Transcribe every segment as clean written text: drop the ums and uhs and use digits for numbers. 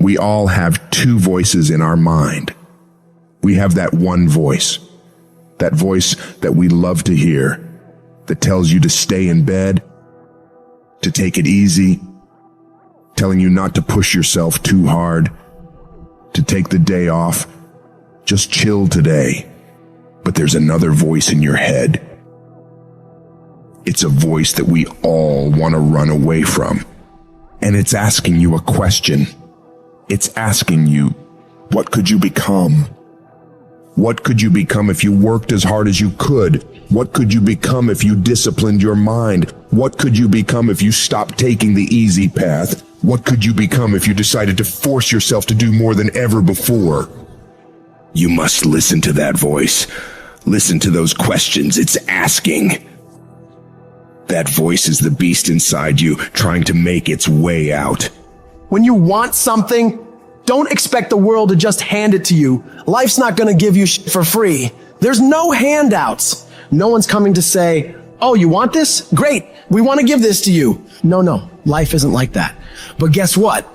We all have two voices in our mind. We have that one voice, that voice that we love to hear, that tells you to stay in bed, to take it easy, telling you not to push yourself too hard, to take the day off, just chill today. But there's another voice in your head. It's a voice that we all want to run away from. And it's asking you a question. It's asking you, what could you become? What could you become if you worked as hard as you could? What could you become if you disciplined your mind? What could you become if you stopped taking the easy path? What could you become if you decided to force yourself to do more than ever before? You must listen to that voice. Listen to those questions it's asking. That voice is the beast inside you, trying to make its way out. When you want something, don't expect the world to just hand it to you. Life's not gonna give you shit for free. There's no handouts. No one's coming to say, oh, you want this? Great, we want to give this to you. No, life isn't like that. But guess what?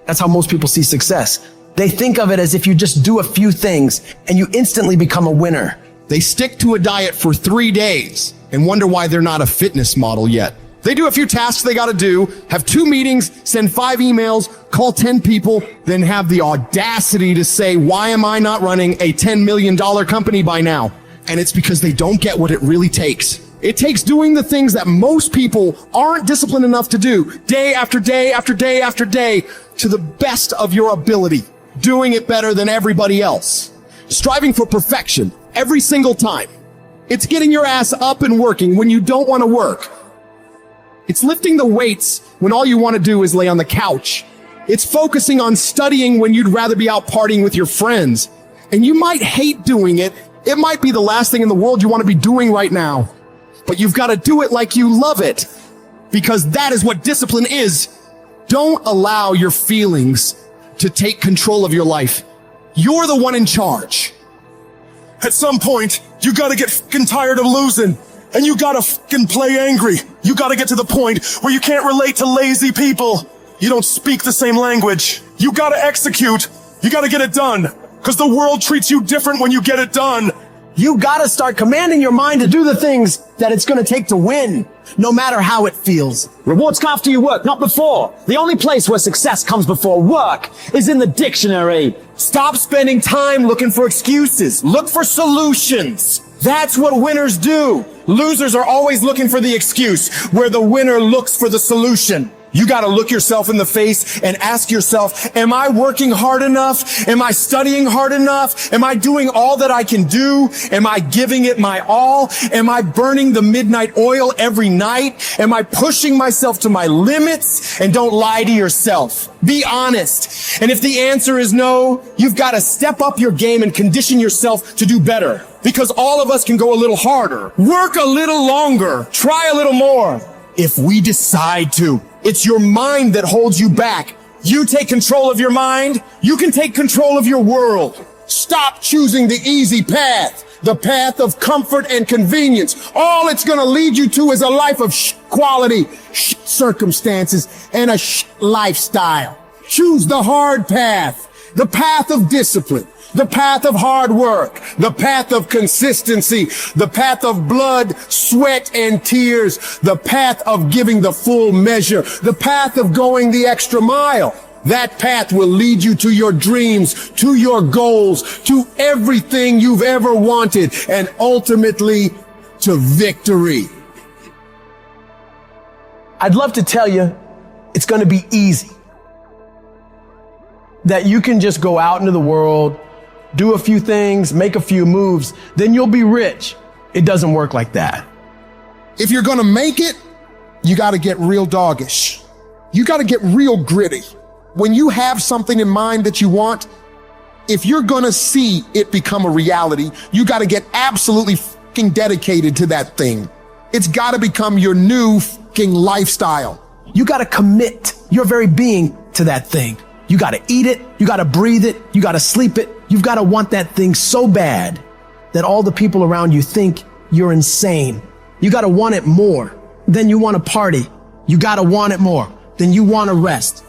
That's how most people see success. They think of it as if you just do a few things and you instantly become a winner. They stick to a diet for 3 days and wonder why they're not a fitness model yet. They do a few tasks they gotta do, have 2 meetings, send 5 emails, call 10 people, then have the audacity to say, why am I not running a $10 million company by now? And it's because they don't get what it really takes. It takes doing the things that most people aren't disciplined enough to do, day after day after day after day, to the best of your ability, doing it better than everybody else. Striving for perfection every single time. It's getting your ass up and working when you don't want to work. It's lifting the weights when all you want to do is lay on the couch. It's focusing on studying when you'd rather be out partying with your friends. And you might hate doing it. It might be the last thing in the world you want to be doing right now. But you've got to do it like you love it, because that is what discipline is. Don't allow your feelings to take control of your life. You're the one in charge. At some point, you gotta get fucking tired of losing. And you gotta fucking play angry. You gotta get to the point where you can't relate to lazy people. You don't speak the same language. You gotta execute. You gotta get it done. Because the world treats you different when you get it done. You gotta start commanding your mind to do the things that it's gonna take to win, no matter how it feels. Rewards come after you work, not before. The only place where success comes before work is in the dictionary. Stop spending time looking for excuses. Look for solutions. That's what winners do. Losers are always looking for the excuse, where the winner looks for the solution. You gotta look yourself in the face and ask yourself, am I working hard enough? Am I studying hard enough? Am I doing all that I can do? Am I giving it my all? Am I burning the midnight oil every night? Am I pushing myself to my limits? And don't lie to yourself. Be honest. And if the answer is no, you've gotta step up your game and condition yourself to do better. Because all of us can go a little harder, work a little longer, try a little more, if we decide to. It's your mind that holds you back. You take control of your mind, you can take control of your world. Stop choosing the easy path, the path of comfort and convenience. All it's gonna lead you to is a life of quality, circumstances, and a lifestyle. Choose the hard path, the path of discipline, the path of hard work, the path of consistency, the path of blood, sweat, and tears, the path of giving the full measure, the path of going the extra mile. That path will lead you to your dreams, to your goals, to everything you've ever wanted, and ultimately to victory. I'd love to tell you it's going to be easy. That you can just go out into the world, do a few things, make a few moves, then you'll be rich. It doesn't work like that. If you're gonna make it, you gotta get real doggish. You gotta get real gritty. When you have something in mind that you want, if you're gonna see it become a reality, you gotta get absolutely fucking dedicated to that thing. It's gotta become your new fucking lifestyle. You gotta commit your very being to that thing. You gotta eat it, you gotta breathe it, you gotta sleep it. You've gotta want that thing so bad that all the people around you think you're insane. You gotta want it more than you want to party. You gotta want it more than you want to rest.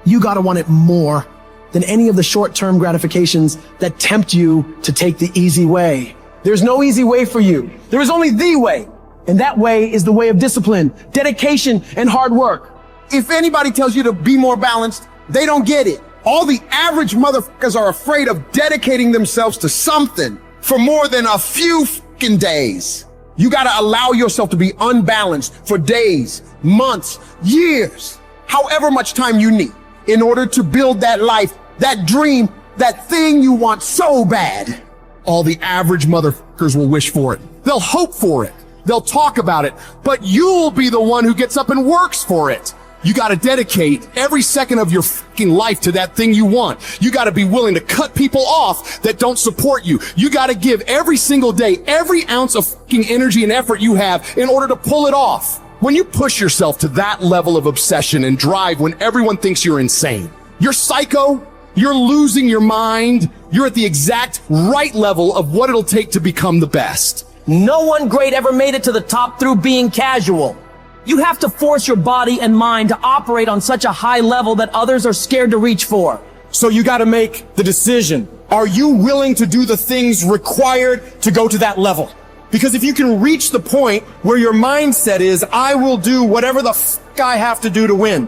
You gotta want it more than any of the short-term gratifications that tempt you to take the easy way. There's no easy way for you. There is only the way. And that way is the way of discipline, dedication, and hard work. If anybody tells you to be more balanced, they don't get it. All the average motherfuckers are afraid of dedicating themselves to something for more than a few fucking days. You gotta allow yourself to be unbalanced for days, months, years, however much time you need in order to build that life, that dream, that thing you want so bad. All the average motherfuckers will wish for it. They'll hope for it. They'll talk about it, but you'll be the one who gets up and works for it. You gotta dedicate every second of your fucking life to that thing you want. You gotta be willing to cut people off that don't support you. You gotta give every single day, every ounce of fucking energy and effort you have in order to pull it off. When you push yourself to that level of obsession and drive when everyone thinks you're insane, you're psycho, you're losing your mind, you're at the exact right level of what it'll take to become the best. No one great ever made it to the top through being casual. You have to force your body and mind to operate on such a high level that others are scared to reach for. So you gotta make the decision. Are you willing to do the things required to go to that level? Because if you can reach the point where your mindset is, I will do whatever the fuck I have to do to win,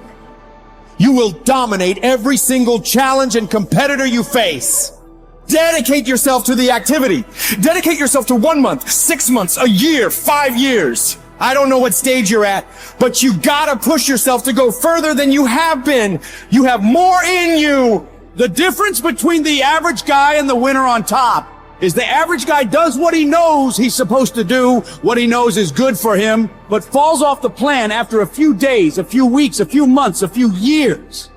you will dominate every single challenge and competitor you face. Dedicate yourself to the activity. Dedicate yourself to 1 month, 6 months, a year, 5 years. I don't know what stage you're at, but you gotta push yourself to go further than you have been. You have more in you. The difference between the average guy and the winner on top is the average guy does what he knows he's supposed to do, what he knows is good for him, but falls off the plan after a few days, a few weeks, a few months, a few years.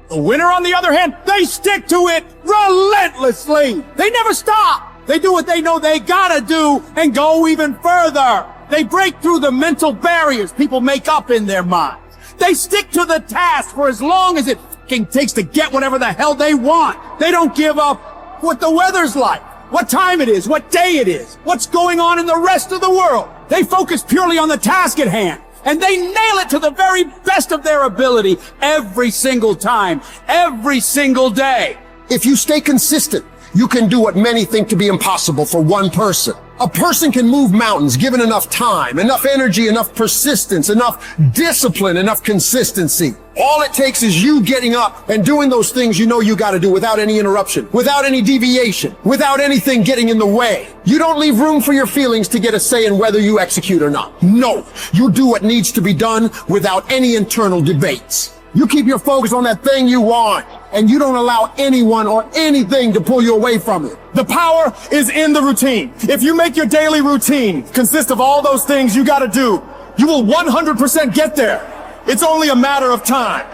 The winner, on the other hand, they stick to it relentlessly. They never stop. They do what they know they gotta do and go even further. They break through the mental barriers people make up in their minds. They stick to the task for as long as it fucking takes to get whatever the hell they want. They don't give up what the weather's like, what time it is, what day it is, what's going on in the rest of the world. They focus purely on the task at hand. And they nail it to the very best of their ability every single time, every single day. If you stay consistent, you can do what many think to be impossible for one person. A person can move mountains given enough time, enough energy, enough persistence, enough discipline, enough consistency. All it takes is you getting up and doing those things you know you gotta do without any interruption, without any deviation, without anything getting in the way. You don't leave room for your feelings to get a say in whether you execute or not. No, you do what needs to be done without any internal debates. You keep your focus on that thing you want, and you don't allow anyone or anything to pull you away from it. The power is in the routine. If you make your daily routine consist of all those things you gotta do, you will 100% get there. It's only a matter of time.